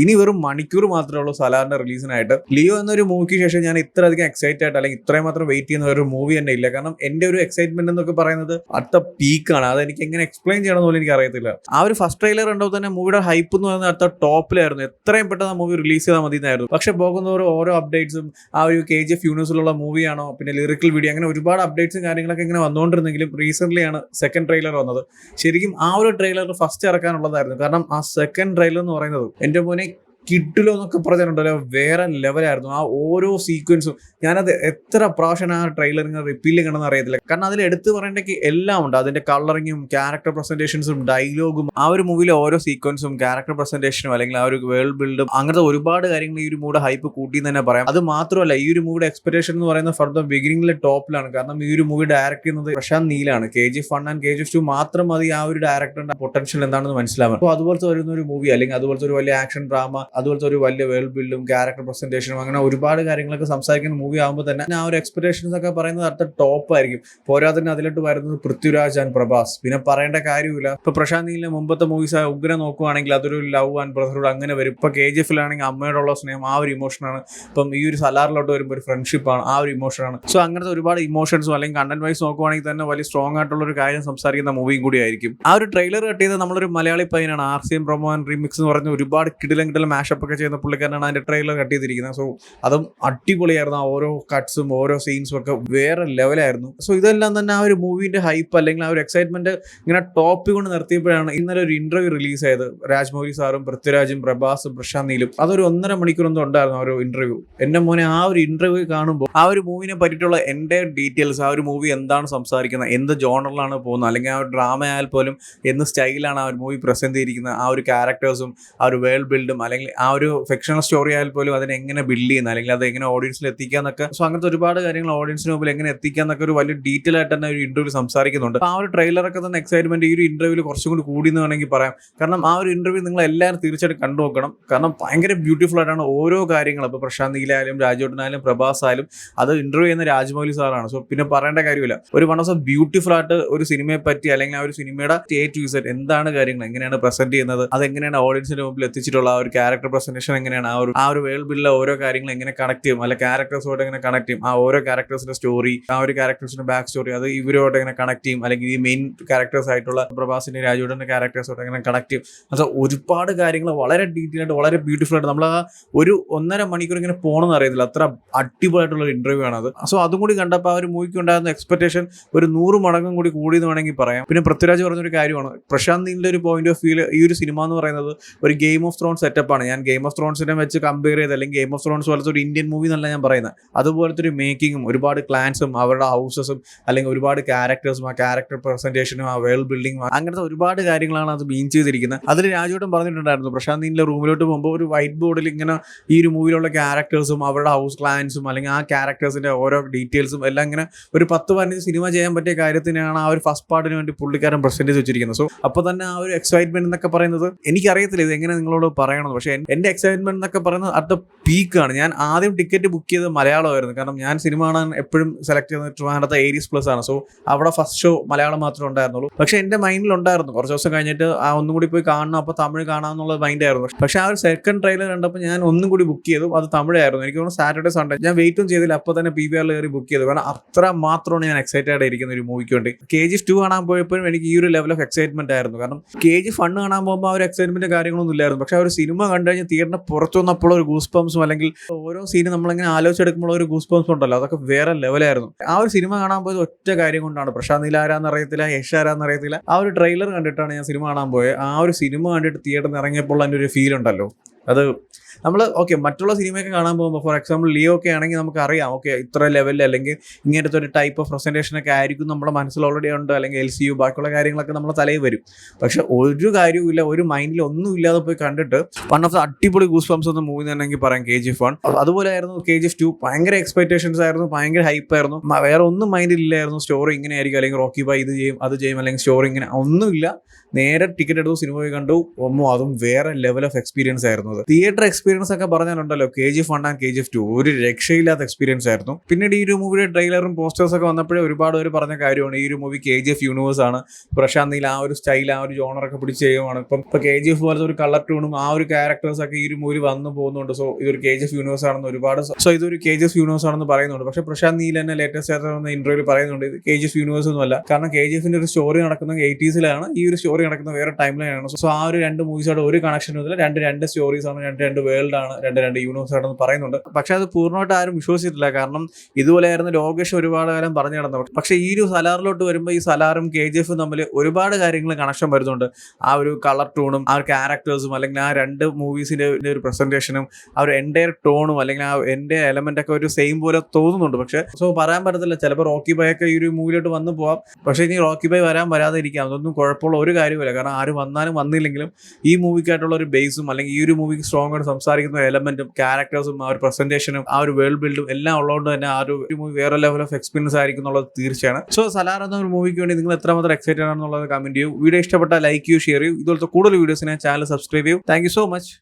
ഇനി വെറും മണിക്കൂർ മാത്രമേ ഉള്ളൂ സലാറിന്റെ റിലീസിനായിട്ട്. ലിയോ എന്നൊരു മൂവിക്ക് ശേഷം ഞാൻ ഇത്രയധികം എക്സൈറ്റഡ് ആയിട്ട് അല്ലെങ്കിൽ ഇത്രയും മാത്രം വെയിറ്റ് ചെയ്യുന്ന ഒരു മൂവി തന്നെ ഇല്ല. കാരണം എന്റെ ഒരു എക്സൈറ്റ്മെന്റ് എന്നൊക്കെ പറയുന്നത് അടുത്ത പീക്കാണ്. അതെനിക്ക് എങ്ങനെ എക്സ്പ്ലെയിൻ ചെയ്യണമെന്ന് പോലും എനിക്ക് അറിയത്തില്ല. ആ ഒരു ഫസ്റ്റ് ട്രെയിലർ കണ്ടോ തന്നെ മൂവിയുടെ ഹൈപ്പ് എന്ന് പറയുന്നത് അടുത്ത ടോപ്പിലായിരുന്നു. എത്രയും പെട്ടെന്ന് ആ മൂവി റിലീസ് ചെയ്താൽ മതി എന്നായിരുന്നു. പക്ഷെ പോകുന്നവർ ഓരോ അപ്ഡേറ്റ്സും ആ ഒരു KGF യൂണിവേഴ്സിലുള്ള മൂവിയാണോ പിന്നെ ലിറിക്കൽ വീഡിയോ അങ്ങനെ ഒരുപാട് അപ്ഡേറ്റ്സും കാര്യങ്ങളൊക്കെ ഇങ്ങനെ വന്നുകൊണ്ടിരുന്നെങ്കിലും റീസെന്റ് ആണ് സെക്കൻഡ് ട്രെയിലർ വന്നത്. ശരിക്കും ആ ഒരു ട്രെയിലർ ഫസ്റ്റ് ഇറക്കാനുള്ളതായിരുന്നു. കാരണം ആ സെക്കൻഡ് ട്രെയിലർ എന്ന് പറയുന്നത് എന്റെ മോനെ കിട്ടിലോ എന്നൊക്കെ പറഞ്ഞിട്ടുണ്ടല്ലോ, വേറെ ലെവലായിരുന്നു. ആ ഓരോ സീക്വൻസും ഞാനത് എത്ര പ്രാവശ്യം ആ ട്രെയിലർ ഇങ്ങനെ റിപ്പീൽ ചെയ്യണമെന്ന് അറിയത്തില്ല. കാരണം അതിൽ എടുത്തു പറയേണ്ടെങ്കിൽ എല്ലാം ഉണ്ട്. അതിന്റെ കളറിങ്ങും ക്യാരക്ടർ പ്രസന്റേഷൻസും ഡയലോഗും ആ ഒരു മൂവിയിലെ ഓരോ സീക്വൻസും ക്യാരക്ടർ പ്രസന്റേഷനും അല്ലെങ്കിൽ ആ ഒരു വേൾഡ് ബിൽഡും അങ്ങനത്തെ ഒരുപാട് കാര്യങ്ങൾ ഈ ഒരു മൂവിയുടെ ഹൈപ്പ് കൂട്ടി എന്ന് തന്നെ പറയാം. അത് മാത്രമല്ല ഈ ഒരു മൂവിയുടെ എക്സ്പെക്ടേഷൻ എന്ന് പറയുന്നത് ഫർ ദ ബിഗിനിങ്ങിലെ ടോപ്പിലാണ്. കാരണം ഈ ഒരു മൂവി ഡയറക്ട് ചെയ്യുന്നത് പ്രശാന്ത് നീലാണ്. KGF 1 ആൻഡ് KGF 2 മാത്രം മതി ആ ഒരു ഡയറക്ടറിന്റെ പൊട്ടൻഷ്യൽ എന്താണെന്ന് മനസ്സിലാവാൻ. അപ്പോൾ അതുപോലത്തെ വരുന്ന ഒരു മൂവി അല്ലെങ്കിൽ അതുപോലത്തെ ഒരു വലിയ ആക്ഷൻ ഡ്രാമ, അതുപോലത്തെ ഒരു വലിയ വേൾഡ് ബിൽഡും ക്യാരക്ടർ പ്രസന്റേഷനും അങ്ങനെ ഒരുപാട് കാര്യങ്ങളൊക്കെ സംസാരിക്കുന്ന മൂവി ആകുമ്പോൾ തന്നെ ആ ഒരു എക്സ്പെക്ടേഷൻസ് ഒക്കെ പറയുന്നത് അടുത്ത ടോപ്പ് ആയിരിക്കും. പോരാതെ അതിലോട്ട് വരുന്നത് പൃഥ്വിരാജ് ആൻഡ് പ്രഭാസ്. പിന്നെ പറയേണ്ട കാര്യമില്ല. ഇപ്പൊ പ്രശാന്ത് നീലിന്റെ മുമ്പത്തെ മൂവീസ് ഉഗ്ര നോക്കുവാണെങ്കിൽ അതൊരു ലവ് ആൻഡ് ബ്രദർഹുഡ് അങ്ങനെ വരും. ഇപ്പൊ KGF-ലാണെങ്കിൽ അമ്മയോടുള്ള സ്നേഹം, ആ ഒരു ഇമോഷനാണ്. ഇപ്പം ഈ ഒരു സലാറിലോട്ട് വരുമ്പോൾ ഒരു ഫ്രണ്ട്ഷിപ്പാണ്, ആ ഒരു ഇമോഷനാണ്. സോ അങ്ങനത്തെ ഒരുപാട് ഇമോഷൻസും അല്ലെങ്കിൽ കണ്ടന്റ് വൈസ് നോക്കുവാണെങ്കിൽ തന്നെ വലിയ സ്ട്രോങ് ആയിട്ടുള്ള ഒരു കാര്യം സംസാരിക്കുന്ന മൂവിയും കൂടി ആയിരിക്കും. ആ ഒരു ട്രെയിലർ കട്ട് ചെയ്ത് നമ്മളൊരു മലയാളി പയ്യനാണ് RCM പ്രൊമോ ആൻഡ് റീമിക്സ് എന്ന് പറഞ്ഞ ഒരുപാട് കിടിലം മാഷപ്പ് ഒക്കെ ചെയ്യുന്ന പുള്ളിക്കാരനാണ് അതിന്റെ ട്രെയിലർ കട്ട് ചെയ്തിരിക്കുന്നത്. സോ അതും അടിപൊളിയായിരുന്നു. ആ ഓരോ കട്ട്സും ഓരോ സീൻസും ഒക്കെ വേറെ ലെവലായിരുന്നു. സോ ഇതെല്ലാം തന്നെ ആ ഒരു മൂവിന്റെ ഹൈപ്പ് അല്ലെങ്കിൽ ആ ഒരു എക്സൈറ്റ്മെന്റ് ഇങ്ങനെ ടോപ്പ് കൊണ്ട് നിർത്തിയപ്പോഴാണ് ഇന്നലെ ഒരു ഇന്റർവ്യൂ റിലീസ് ആയത്. രാജ്മൗലി സാറും പൃഥ്വിരാജും പ്രഭാസും പ്രശാന്ത് നീലും അതൊരു 1.5 മണിക്കൂർ എന്തോ ഉണ്ടായിരുന്നു ആ ഒരു ഇന്റർവ്യൂ. എന്റെ മോനെ ആ ഒരു ഇന്റർവ്യൂ കാണുമ്പോൾ ആ ഒരു മൂവിനെ പറ്റിയിട്ടുള്ള എൻ്റെ ഡീറ്റെയിൽസ്, ആ ഒരു മൂവി എന്താണ് സംസാരിക്കുന്നത്, എന്ത് ജോണറിലാണ് പോകുന്നത്, അല്ലെങ്കിൽ ആ ഒരു ഡ്രാമ ആയാൽ പോലും എന്ത് സ്റ്റൈലാണ് ആ ഒരു മൂവി പ്രസന്റ് ചെയ്തിരിക്കുന്നത്, ആ ഒരു ക്യാരക്ടേഴ്സും ആ ഒരു വേൾഡ് ബിൽഡും അല്ലെങ്കിൽ ആ ഒരു ഫിക്ഷണൽ സ്റ്റോറി ആയാൽ പോലും അതിനെ എങ്ങനെ ബിൽഡ് ചെയ്യുന്നത് അല്ലെങ്കിൽ അത് എങ്ങനെ ഓഡിയൻസിൽ എത്തിക്കാന്നൊക്കെ. സോ അങ്ങനത്തെ ഒരുപാട് കാര്യങ്ങൾ ഓഡിയൻസിന് മുമ്പിൽ എങ്ങനെ എത്തിക്കാന്നൊക്കെ ഒരു വലിയ ഡീറ്റെയിൽ ആയിട്ട് തന്നെ ഒരു ഇന്റർവ്യൂ സംസാരിക്കുന്നുണ്ട്. ആ ഒരു ട്രെയിലറൊക്കെ തന്നെ എക്സൈറ്റ്മെന്റ് ഈ ഒരു ഇന്റർവ്യൂവിൽ കുറച്ചും കൂടി കൂടി എന്ന് വേണമെങ്കിൽ പറയാം. കാരണം ആ ഒരു ഇന്റർവ്യൂ നിങ്ങൾ എല്ലാവരും തീർച്ചയായിട്ടും കണ്ടു നോക്കണം. കാരണം ഭയങ്കര ബ്യൂട്ടിഫുൾ ആയിട്ടാണ് ഓരോ കാര്യങ്ങളും. ഇപ്പോൾ പ്രശാന്ത് നീലായാലും രാജോട്ടനായാലും പ്രഭാസ് ആയാലും അത് ഇന്റർവ്യൂ ചെയ്യുന്ന രാജ്മൗലി സാറാണ്. സോ പിന്നെ പറയേണ്ട കാര്യമില്ല. ഒരു വൺ ഓഫ് ബ്യൂട്ടിഫുൾ ആയിട്ട് ഒരു സിനിമയെ പറ്റി അല്ലെങ്കിൽ ആ ഒരു സിനിമയുടെ A to Z എന്താണ് കാര്യങ്ങൾ, എങ്ങനെയാണ് പ്രസന്റ് ചെയ്യുന്നത്, അതെങ്ങനെയാണ് ഓഡിയൻസിന്റെ മുമ്പിൽ എത്തിച്ചിട്ടുള്ള ആ ഒരു ക്യാരക്ടർ പ്രസന്റേഷൻ എങ്ങനെയാണ്, ആ ഒരു വേൾഡ് ബിൽഡിലെ ഓരോ കാര്യങ്ങൾ എങ്ങനെ കണക്ട് ചെയ്യും, അല്ല ക്യാരക്ടേഴ്സോട്ട് എങ്ങനെ കണക്ട് ചെയ്യും, ആ ഓരോ ക്യാരക്ടേഴ്സിന്റെ സ്റ്റോറി, ആ ഒരു ക്യാരക്ടേഴ്സിന്റെ ബാക്ക് സ്റ്റോറി അത് ഇവരോട്ട് എങ്ങനെ കണക്ട് ചെയ്യും, അല്ലെങ്കിൽ ഈ മെയിൻ ക്യാരക്ടേഴ്സ് ആയിട്ടുള്ള പ്രഭാസിന്റെ രാജുവിന്റെ ക്യാരക്ടേഴ്സോട്ട് എങ്ങനെ കണക്ട് ചെയ്യും. അത് ഒരുപാട് കാര്യങ്ങൾ വളരെ ഡീറ്റെയിൽ ആയിട്ട് വളരെ ബ്യൂട്ടിഫുൾ ആയിട്ട് നമ്മൾ ആ ഒരു 1.5 മണിക്കൂർ ഇങ്ങനെ പോകണമെന്ന് അറിയത്തില്ല. അത്ര അടിപൊളിയായിട്ടുള്ള ഒരു ഇന്റർവ്യൂ ആണ് അത്. സോ അതും കൂടി കണ്ടപ്പോൾ ആ ഒരു മൂവിക്ക് ഉണ്ടായിരുന്ന എക്സ്പെക്ടേഷൻ ഒരു 100 മടങ്ങും കൂടി എന്ന് വേണമെങ്കിൽ പറയാം. പിന്നെ പൃഥ്വിരാജ് പറഞ്ഞൊരു കാര്യമാണ്, പ്രശാന്ത് നീലിന്റെ ഒരു പോയിന്റ് ഓഫ് വ്യൂ ഈ ഒരു സിനിമ എന്ന് പറയുന്നത് ഒരു ഗെയിം ഓഫ് ത്രോൺസ് സെറ്റപ്പാണ്. ഞാൻ ഗെയിം ഓഫ് ത്രോൺസിനെ വെച്ച് കമ്പയർ ചെയ്ത് അല്ലെങ്കിൽ ഗെയിം ഓഫ് ത്രോൺസ് പോലത്തെ ഒരു ഇന്ത്യൻ മൂവി എന്നല്ല ഞാൻ പറയുന്നത്. അതുപോലത്തെ ഒരു മേക്കിങ്ങും ഒരുപാട് ക്ലാൻസും അവരുടെ ഹൗസസും അല്ലെങ്കിൽ ഒരുപാട് ക്യാരക്ടേഴ്സും ആ ക്യാരക്ടർ പ്രസന്റേഷനും ആ വേൾഡ് ബിൽഡിങ്ങും അങ്ങനത്തെ ഒരുപാട് കാര്യങ്ങളാണ് അത് മീൻ ചെയ്തിരിക്കുന്നത്. അതിൽ രാജുവേട്ടൻ പറഞ്ഞിട്ടുണ്ടായിരുന്നു പ്രശാന്ത് നീലിന്റെ റൂമിലോട്ട് പോകുമ്പോൾ ഒരു വൈറ്റ് ബോർഡിൽ ഇങ്ങനെ ഈ ഒരു മൂവിയിലുള്ള ക്യാരക്ടേഴ്സും അവരുടെ ഹൗസ് ക്ലാൻസും അല്ലെങ്കിൽ ആ ക്യാരക്ടേഴ്സിന്റെ ഓരോ ഡീറ്റെയിൽസും എല്ലാം ഇങ്ങനെ ഒരു 10-15 സിനിമ ചെയ്യാൻ പറ്റിയ കാര്യത്തിനാണ് ആ ഒരു ഫസ്റ്റ് പാർട്ടിന് വേണ്ടി പുള്ളിക്കാരൻ പ്രസന്റ് ചെയ്ത് വെച്ചിരിക്കുന്നത്. സോ അപ്പോൾ തന്നെ ആ ഒരു എക്സൈറ്റ്മെന്റ് എന്നൊക്കെ പറയുന്നത് എനിക്കറിയത്തില്ല ഇത് എങ്ങനെ നിങ്ങളോട് പറയണമെന്ന്. പക്ഷേ എൻ്റെ എക്സൈറ്റ്മെന്റ് എന്നൊക്കെ പറയുന്നത് അറ്റ് ദ പീക്കാണ്. ഞാൻ ആദ്യം ടിക്കറ്റ് ബുക്ക് ചെയ്തത് മലയാളമായിരുന്നു. കാരണം ഞാൻ സിനിമ കാണാൻ എപ്പോഴും സെലക്ട് ചെയ്യുന്നത് ട്രിവാൻഡ്രത്തെ ഏരീസ് പ്ലസ് ആണ്. സോ അവിടെ ഫസ്റ്റ് ഷോ മലയാളം മാത്രമേ ഉണ്ടായിരുന്നുള്ളൂ. പക്ഷേ എൻ്റെ മൈൻഡിൽ ഉണ്ടായിരുന്നു കുറച്ച് ദിവസം കഴിഞ്ഞിട്ട് ആ ഒന്നും കൂടി പോയി കാണണം, അപ്പോൾ തമിഴ് കാണാമെന്നുള്ള മൈൻഡായിരുന്നു. പക്ഷേ ആ ഒരു സെക്കൻഡ് ട്രെയിലർ കണ്ടപ്പോൾ ഞാൻ ഒന്നും കൂടി ബുക്ക് ചെയ്തു. അത് തമിഴായിരുന്നു. എനിക്ക് തോന്നുന്നു സാറ്റർഡേ സൺഡേ ഞാൻ വെയിറ്റും ചെയ്തില്ല, അപ്പോൾ തന്നെ PVR കയറി ബുക്ക് ചെയ്തു. കാരണം അത്ര മാത്രമാണ് ഞാൻ എക്സൈറ്റഡ് ആയിരിക്കുന്ന ഒരു മൂവിക്ക് വേണ്ടി. KGF 2 കാണാൻ പോയപ്പോഴും എനിക്ക് ഈ ഒരു ലെവൽ ഓഫ് എക്സൈറ്റ്മെന്റ് ആയിരുന്നു. കാരണം KGF 1 കാണാൻ പോകുമ്പോൾ ആ ഒരു എക്സൈറ്റ്മെന്റ് കാര്യങ്ങളൊന്നും ഇല്ലായിരുന്നു. പക്ഷേ ആ ഒരു സിനിമ കണ്ടു കഴിഞ്ഞാൽ തിയേറ്ററിന് പുറത്തു വന്നപ്പോൾ ഒരു ഗൂസ് പംസും അല്ലെങ്കിൽ ഓരോ സീനും നമ്മളിങ്ങനെ ആലോചിച്ചെടുക്കുമ്പോൾ ഒരു ഗൂസ് പംസും ഉണ്ടല്ലോ, അതൊക്കെ വേറെ ലെവലായിരുന്നു. ആ ഒരു സിനിമ കാണാൻ പോയത് ഒറ്റ കാര്യം കൊണ്ടാണ്. പ്രശാന്ത് നീൽ ആരാന്ന് അറിയത്തില്ല, യശ് ആരാന്ന് അറിയത്തില്ല. ആ ഒരു ട്രെയിലർ കണ്ടിട്ടാണ് ഞാൻ സിനിമ കാണാൻ പോയത്. ആ ഒരു സിനിമ കണ്ടിട്ട് തിയേറ്ററിൽ ഇറങ്ങിയപ്പോൾ അതിൻ്റെ ഒരു ഫീൽ ഉണ്ടല്ലോ, അത് നമ്മൾ ഓക്കെ മറ്റുള്ള സിനിമയൊക്കെ കാണാൻ പോകുമ്പോൾ ഫോർ എക്സാമ്പിൾ ലിയോ ഒക്കെ ആണെങ്കിൽ നമുക്ക് അറിയാം ഓക്കെ ഇത്ര ലെവലിൽ അല്ലെങ്കിൽ ഇങ്ങനത്തെ ഒരു ടൈപ്പ് ഓഫ് പ്രസന്റേഷനൊക്കെ ആയിരിക്കും നമ്മുടെ മനസ്സിൽ ഓൾറെഡി ഉണ്ട്, അല്ലെങ്കിൽ LCU ബാക്കിയുള്ള കാര്യങ്ങളൊക്കെ നമ്മുടെ തലയിൽ വരും. പക്ഷെ ഒരു കാര്യവുമില്ല, ഒരു മൈൻഡിൽ ഒന്നും ഇല്ലാതെ പോയി കണ്ടിട്ട് വൺ ഓഫ് ദ അടിപൊളി ഗൂസ് ബംസ് എന്ന മൂവി തന്നെങ്കിൽ പറയാം KGF 1. അതുപോലെ ആയിരുന്നു KGF 2. ഭയങ്കര എക്സ്പെക്ടേഷൻസ് ആയിരുന്നു, ഭയങ്കര ഹൈപ്പായിരുന്നു. വേറെ ഒന്നും മൈൻഡിൽ ഇല്ലായിരുന്നു. സ്റ്റോറി ഇങ്ങനെ ആയിരിക്കും, അല്ലെങ്കിൽ റോക്കി ബൈ ഇത് ചെയ്യും അത് ചെയ്യും, അല്ലെങ്കിൽ സ്റ്റോറി ഇങ്ങനെ ഒന്നുമില്ല. നേരെ ടിക്കറ്റ് എടുത്തു, സിനിമ പോയി കണ്ടു. അതും വേറെ ലെവൽ ഓഫ് എക്സ്പീരിയൻസ് ആയിരുന്നു. പോകുന്നത്. തിയേറ്റർ എക്സ്പീരിയൻസ് ഒക്കെ പറഞ്ഞാലുണ്ടല്ലോ KGF 1 ആൻഡ് KGF 2 ഒരു രക്ഷയില്ലാത്ത എക്സ്പീരിയൻസ് ആയിരുന്നു. പിന്നീട് ഈ ഒരു മൂവിയുടെ ട്രെയിലറും പോസ്റ്റേഴ്സ് ഒക്കെ വന്നപ്പോഴേ ഒരുപാട് പേര് പറഞ്ഞ കാര്യമാണ് ഈ ഒരു മൂവി KGF യൂണിവേഴ്സ് ആണ്. പ്രശാന്ത് നീൽ ആ ഒരു സ്റ്റൈൽ ആ ഒരു ജോണറൊക്കെ പിടിച്ച് ചെയ്യുവാണ്. ഇപ്പൊ KGF പോലത്തെ ഒരു കളർ ടൂണും ആ ഒരു ക്യാരക്ടേഴ്സ് ഒക്കെ ഈ ഒരു മൂവി വന്നു പോകുന്നുണ്ട്. സോ ഇതൊരു KGF യൂണിവേഴ്സ് ആണെന്ന് ഇതൊരു KGF യൂണിവേഴ്സ് ആണെന്ന് പറയുന്നുണ്ട്. പക്ഷേ പ്രശാന്ത് നീൽ തന്നെ ലേറ്റസ്റ്റ് ആയിട്ട് ഇന്റർവ്യൂവിൽ പറയുന്നുണ്ട് ഇത് KGF യൂണിവേഴ്സ് ഒന്നുമല്ല. കാരണം KGFന്റെ ഒരു സ്റ്റോറി നടക്കുന്നത് 80s ഈ ഒരു സ്റ്റോറി നടക്കുന്നത് വേറെ ടൈമിലാണ്. സോ ആ ഒരു രണ്ട് മൂവീസോട് ഒരു കണക്ഷനും ഇല്ല. രണ്ട് സ്റ്റോറീസ് ആണ്, രണ്ട് വേൾഡ് ആണ്, രണ്ട് യൂണിവേഴ്സ് ആണെന്ന് പറയുന്നുണ്ട്. പക്ഷെ അത് പൂർണ്ണമായിട്ട് ആരും വിശ്വസിച്ചിട്ടില്ല. കാരണം ഇതുപോലെയായിരുന്നു ലോകേഷ് ഒരുപാട് കാലം പറഞ്ഞു നടന്നത്. പക്ഷേ ഈ ഒരു സലാറിലോട്ട് വരുമ്പോൾ ഈ സലാറും KGFും തമ്മിൽ ഒരുപാട് കാര്യങ്ങൾ കണക്ഷൻ വരുന്നുണ്ട്. ആ ഒരു കളർ ടൂണും ആ ഒരു ക്യാരക്ടേഴ്സും അല്ലെങ്കിൽ ആ രണ്ട് മൂവീസിന്റെ ഒരു പ്രസന്റേഷനും ആ ഒരു എൻ്റെ ടോണും അല്ലെങ്കിൽ ആ എൻ്റെ എലമെന്റ് ഒക്കെ ഒരു സെയിം പോലെ തോന്നുന്നുണ്ട്. പക്ഷെ പറയാൻ പറ്റത്തില്ല, ചിലപ്പോൾ റോക്കി ബൈ ഒക്കെ ഈ ഒരു മൂവിയിലോട്ട് വന്നു പോവാം. പക്ഷേ ഇനി റോക്കി ബൈ വരാതെ ഇരിക്കാം, അതൊന്നും കുഴപ്പമുള്ള ഒരു കാര്യമില്ല. കാരണം ആര് വന്നാലും വന്നില്ലെങ്കിലും ഈ മൂവിക്കായിട്ടുള്ള ഒരു ബേസും അല്ലെങ്കിൽ ഈ ഒരു മൂവിക്ക് സ്ട്രോങ് ആയിട്ട് സംസാരിക്കുന്ന എലമെന്റും ക്യാരക്ടേഴ്സും ആ ഒരു പ്രസന്റേഷനും ആ ഒരു വേൾഡ് ബിൽഡും എല്ലാം ഉള്ളതുകൊണ്ട് തന്നെ ആ ഒരു മൂവി വേറെ ലെവൽ ഓഫ് എക്സ്പീരിയൻസ് ആയിരിക്കും എന്നുള്ളത് തീർച്ചയാണ്. സലാർ എന്ന ഒരു മൂവിക്ക് വേണ്ടി നിങ്ങൾ എത്രമാത്രം എക്സൈറ്റഡ് ആണെന്നുള്ളത് കമന്റ് ചെയ്യൂ. വീഡിയോ ഇഷ്ടപ്പെട്ടാൽ ലൈക്ക് ചെയ്യൂ, ഷെയർ ചെയ്യൂ. ഇതുപോലത്തെ കൂടുതൽ വീഡിയോസിനെ ചാനൽ സബ്സ്ക്രൈബ് ചെയ്യൂ. Thank you so much.